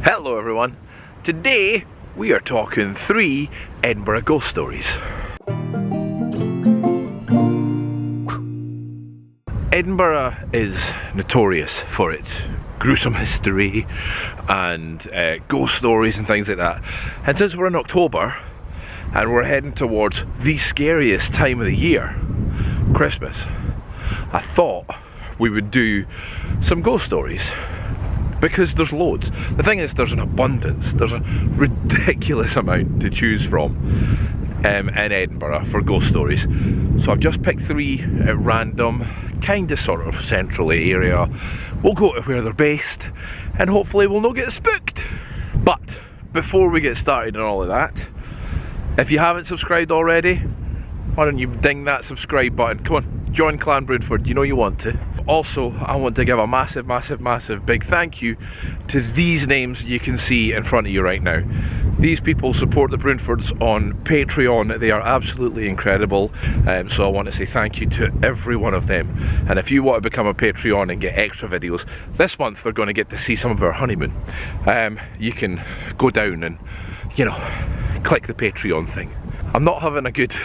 Hello everyone, today we are talking 3 Edinburgh ghost stories. Edinburgh is notorious for its gruesome history and ghost stories and things like that. And since we're in October and we're heading towards the scariest time of the year, Christmas, I thought we would do some ghost stories. Because there's loads. The thing is, there's an abundance. There's a ridiculous amount to choose from in Edinburgh for ghost stories. So I've just picked 3 at random, kind of sort of central area. We'll go to where they're based and hopefully we'll not get spooked. But before we get started on all of that, if you haven't subscribed already, why don't you ding that subscribe button? Come on, join Clan Broomford, you know you want to. Also, I want to give a massive big thank you to these names you can see in front of you right now. These people support the Broomfords on Patreon. They are absolutely incredible. So I want to say thank you to every one of them. And if you want to become a Patreon and get extra videos, this month they're going to get to see some of our honeymoon. You can go down and, you know, click the Patreon thing. I'm not having a good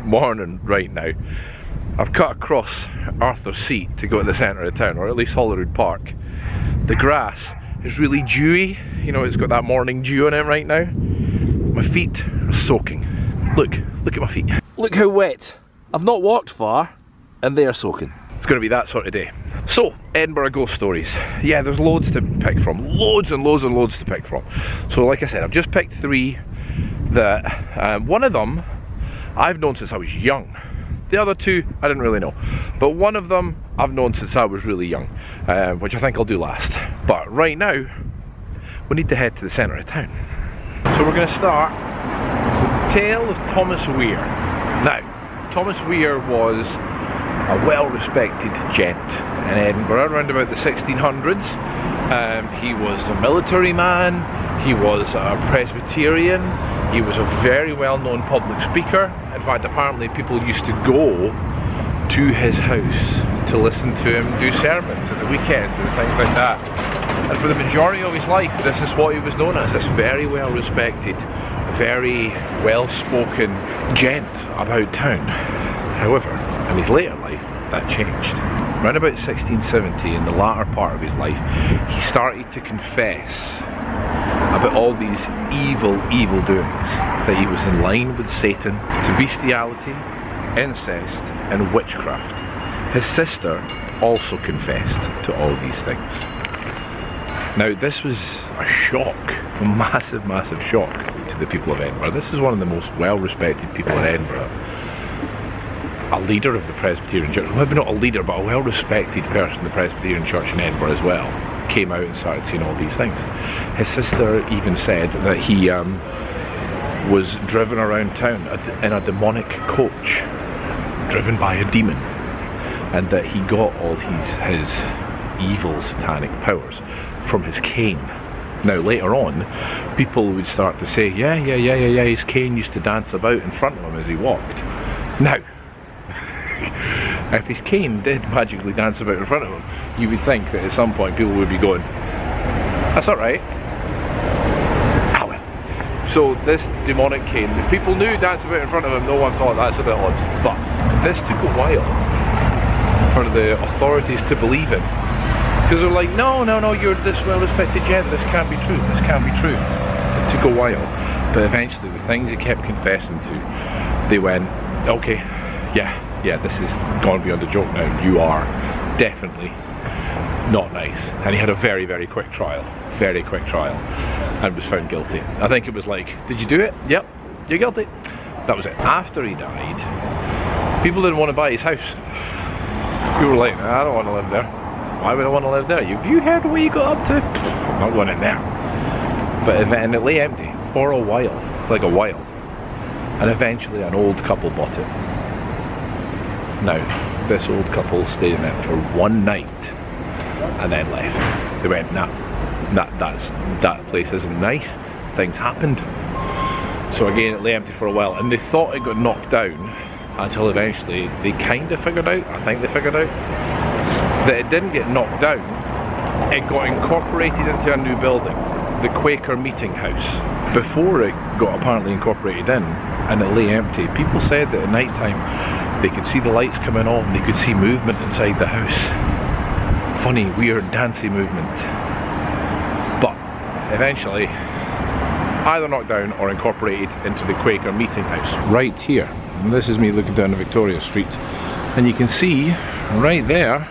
morning right now. I've cut across Arthur's Seat to go to the centre of town, or at least Holyrood Park. The grass is really dewy, you know, it's got that morning dew on it right now. My feet are soaking. Look at my feet. Look how wet. I've not walked far, and they are soaking. It's going to be that sort of day. So, Edinburgh ghost stories. Yeah, there's loads to pick from. Loads and loads to pick from. So like I said, I've just picked 3 that, one of them I've known since I was young. The other 2, I didn't really know. But one of them, I've known since I was really young, which I think I'll do last. But right now, we need to head to the centre of town. So we're going to start with the tale of Thomas Weir. Now, Thomas Weir was a well-respected gent in Edinburgh around about the 1600s. He was a military man, he was a Presbyterian, he was a very well-known public speaker. In fact, apparently people used to go to his house to listen to him do sermons at the weekends and things like that. And for the majority of his life, this is what he was known as, this very well-respected, very well-spoken gent about town. However, in his later life, that changed. Around about 1670, in the latter part of his life, he started to confess about all these evil doings, that he was in line with Satan, to bestiality, incest and witchcraft. His sister also confessed to all these things. Now this was a shock, a massive shock to the people of Edinburgh. This is one of the most well-respected people in Edinburgh. A leader of the Presbyterian Church, maybe not a leader, but a well-respected person in the Presbyterian Church in Edinburgh as well, came out and started saying all these things. His sister even said that he was driven around town in a demonic coach, driven by a demon, and that he got all his evil satanic powers from his cane. Now later on, people would start to say, yeah, his cane used to dance about in front of him as he walked. Now, if his cane did magically dance about in front of him, you would think that at some point people would be going, that's alright. Ah well. So this demonic cane, people knew danced about in front of him, no one thought that's a bit odd. But this took a while for the authorities to believe him. Because they're like, no, you're this well-respected gent, this can't be true, this can't be true. It took a while, but eventually the things he kept confessing to, they went, okay, yeah, this is gone beyond a joke now, you are definitely not nice. And he had a very quick trial, and was found guilty. I think it was like, did you do it? Yep, you're guilty. That was it. After he died, people didn't want to buy his house. People were like, I don't want to live there. Why would I want to live there? Have you heard where you got up to? I'm not going in there. But and it lay empty for a while, and eventually an old couple bought it. Now, this old couple stayed in it for one night and then left. They went, nah, that place isn't nice, things happened. So again, it lay empty for a while, and they thought it got knocked down until eventually they kind of figured out, I think they figured out, that it didn't get knocked down, it got incorporated into a new building. the Quaker Meeting House. Before it got apparently incorporated in and it lay empty, people said that at night time they could see the lights coming on, they could see movement inside the house. Funny, weird, dancey movement. But eventually either knocked down or incorporated into the Quaker Meeting House. Right here, and this is me looking down the Victoria Street, and you can see right there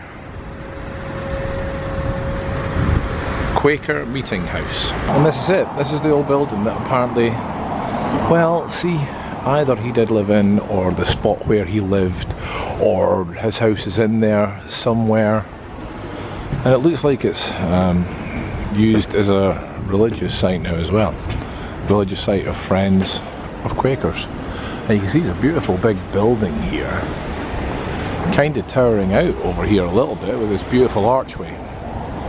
Quaker Meeting House. And this is it, this is the old building that apparently, well, see, either he did live in, or the spot where he lived, or his house is in there somewhere. And it looks like it's used as a religious site now as well. Religious site of Friends of Quakers. And you can see it's a beautiful big building here, kind of towering out over here a little bit with this beautiful archway.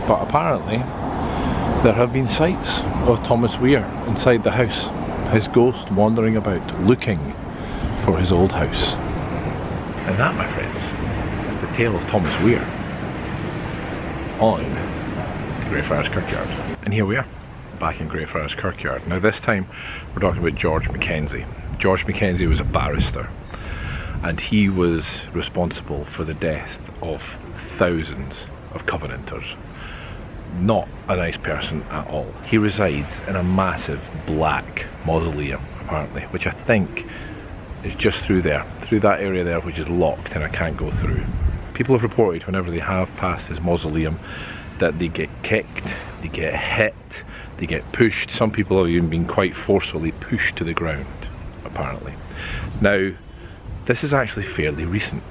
But apparently there have been sights of Thomas Weir inside the house, his ghost wandering about looking for his old house. And that, my friends, is the tale of Thomas Weir on Greyfriars Kirkyard. And here we are, back in Greyfriars Kirkyard. Now this time we're talking about George Mackenzie. George Mackenzie was a barrister, and he was responsible for the death of thousands of Covenanters. Not a nice person at all. He resides in a massive black mausoleum, apparently, which I think is just through there, through that area there, which is locked and I can't go through. People have reported whenever they have passed his mausoleum that they get kicked, they get hit, they get pushed. Some people have even been quite forcefully pushed to the ground, apparently. Now, this is actually fairly recent.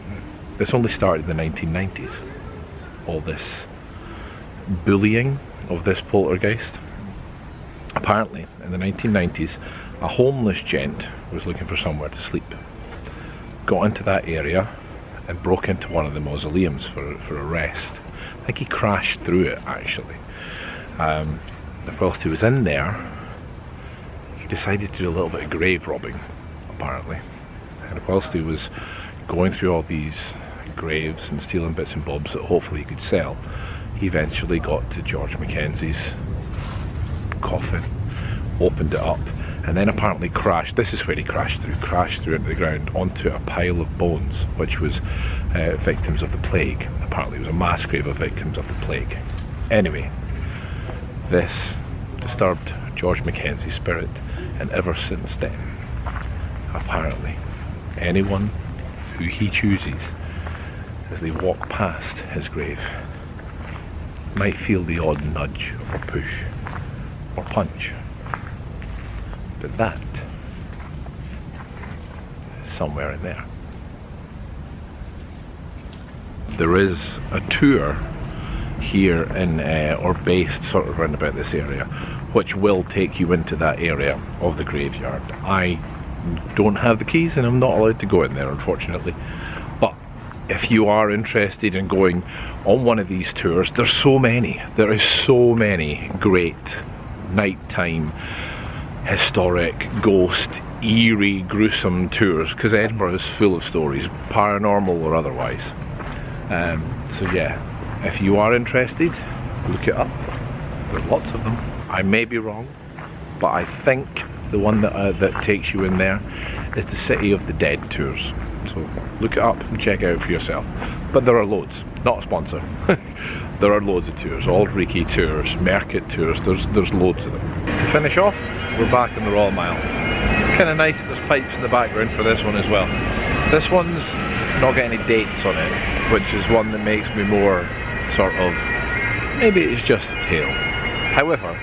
This only started in the 1990s. All this bullying of this poltergeist. Apparently, in the 1990s, a homeless gent was looking for somewhere to sleep. Got into that area and broke into one of the mausoleums for a rest. I think he crashed through it, actually. Whilst he was in there, he decided to do a little bit of grave robbing, apparently. And whilst he was going through all these graves and stealing bits and bobs that hopefully he could sell, he eventually got to George Mackenzie's coffin, opened it up, and then apparently crashed. This is where he crashed through into the ground onto a pile of bones, which was victims of the plague. Apparently it was a mass grave of victims of the plague. Anyway, this disturbed George Mackenzie's spirit, and ever since then, apparently, anyone who he chooses as they walk past his grave might feel the odd nudge or push or punch. But that is somewhere in there. There is a tour here in, or based sort of around about this area, which will take you into that area of the graveyard. I don't have the keys and I'm not allowed to go in there, unfortunately. But if you are interested in going on one of these tours, there's so many. There is so many great nighttime, historic, ghost, eerie, gruesome tours, because Edinburgh is full of stories, paranormal or otherwise. So yeah, if you are interested, look it up. There's lots of them. I may be wrong, but I think the one that takes you in there is the City of the Dead tours. So look it up and check it out for yourself. But there are loads, not a sponsor. There are loads of tours, Aldreichy tours, Merkit tours, there's loads of them. To finish off, we're back in the Royal Mile. It's kind of nice that there's pipes in the background for this one as well. This one's not got any dates on it, which is one that makes me more sort of, maybe it's just a tale. However,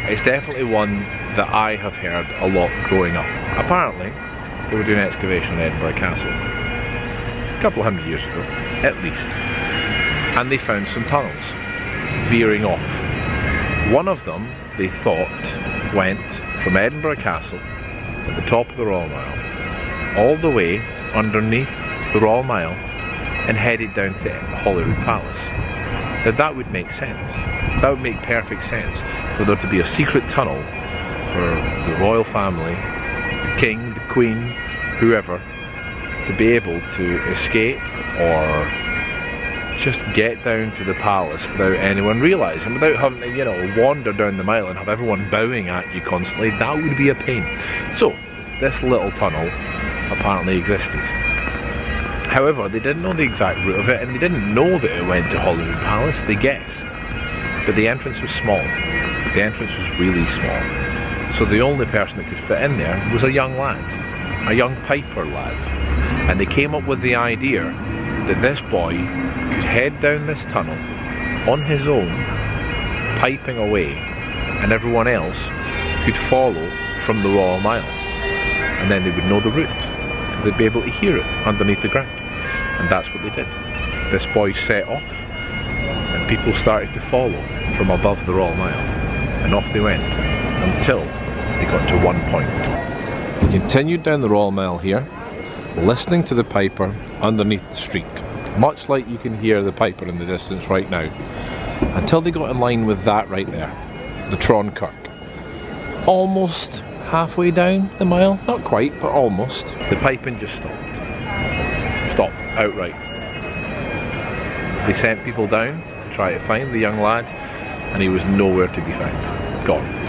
it's definitely one that I have heard a lot growing up. Apparently, they were doing excavation in Edinburgh Castle a couple of hundred years ago, at least. And they found some tunnels veering off. One of them, they thought, went from Edinburgh Castle at the top of the Royal Mile all the way underneath the Royal Mile and headed down to Holyrood Palace. Now that would make sense. That would make perfect sense for there to be a secret tunnel for the royal family, the king, the queen, whoever, to be able to escape or just get down to the palace without anyone realising, without having to, you know, wander down the mile and have everyone bowing at you constantly. That would be a pain. So this little tunnel apparently existed. However, they didn't know the exact route of it, and they didn't know that it went to Holyrood Palace. They guessed, but the entrance was small. The entrance was really small. So the only person that could fit in there was a young lad, a young piper lad. And they came up with the idea that this boy could head down this tunnel on his own, piping away, and everyone else could follow from the Royal Mile. And then they would know the route. They'd be able to hear it underneath the ground. And that's what they did. This boy set off, and people started to follow from above the Royal Mile. And off they went, until they got to one point. They continued down the Royal Mile here, listening to the piper underneath the street, much like you can hear the piper in the distance right now, until they got in line with that right there, the Tron Kirk. Almost halfway down the mile, not quite, but almost. The piping just stopped. Stopped outright. They sent people down to try to find the young lad, and he was nowhere to be found. Gone.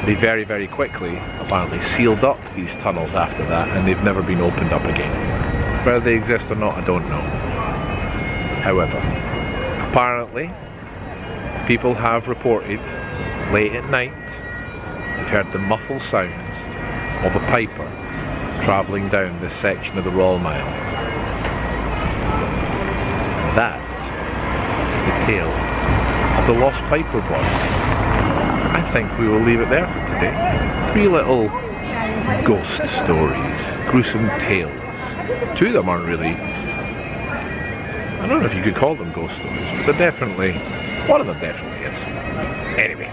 They very, very quickly apparently sealed up these tunnels after that, and they've never been opened up again. Whether they exist or not, I don't know. However, apparently people have reported late at night they've heard the muffled sounds of a piper travelling down this section of the Royal Mile. That is the tale of the lost piper boy. I think we will leave it there for today. 3 little ghost stories, gruesome tales. 2 of them aren't really, I don't know if you could call them ghost stories, but they're definitely, one of them definitely is. Anyway,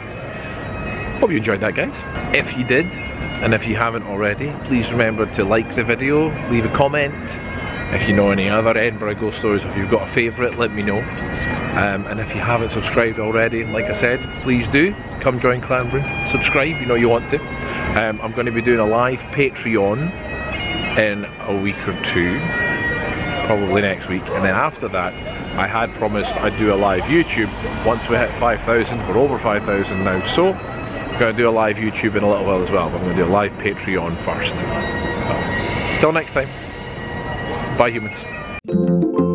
hope you enjoyed that, guys. If you did, and if you haven't already, please remember to like the video, leave a comment. If you know any other Edinburgh ghost stories, if you've got a favourite, let me know. And if you haven't subscribed already, like I said, please do. Come join Clanbrand, subscribe, you know you want to. I'm going to be doing a live Patreon in a week or 2, probably next week. And then after that, I had promised I'd do a live YouTube once we hit 5,000. We're over 5,000 now, so I'm going to do a live YouTube in a little while as well. But I'm going to do a live Patreon first. Till next time, bye humans.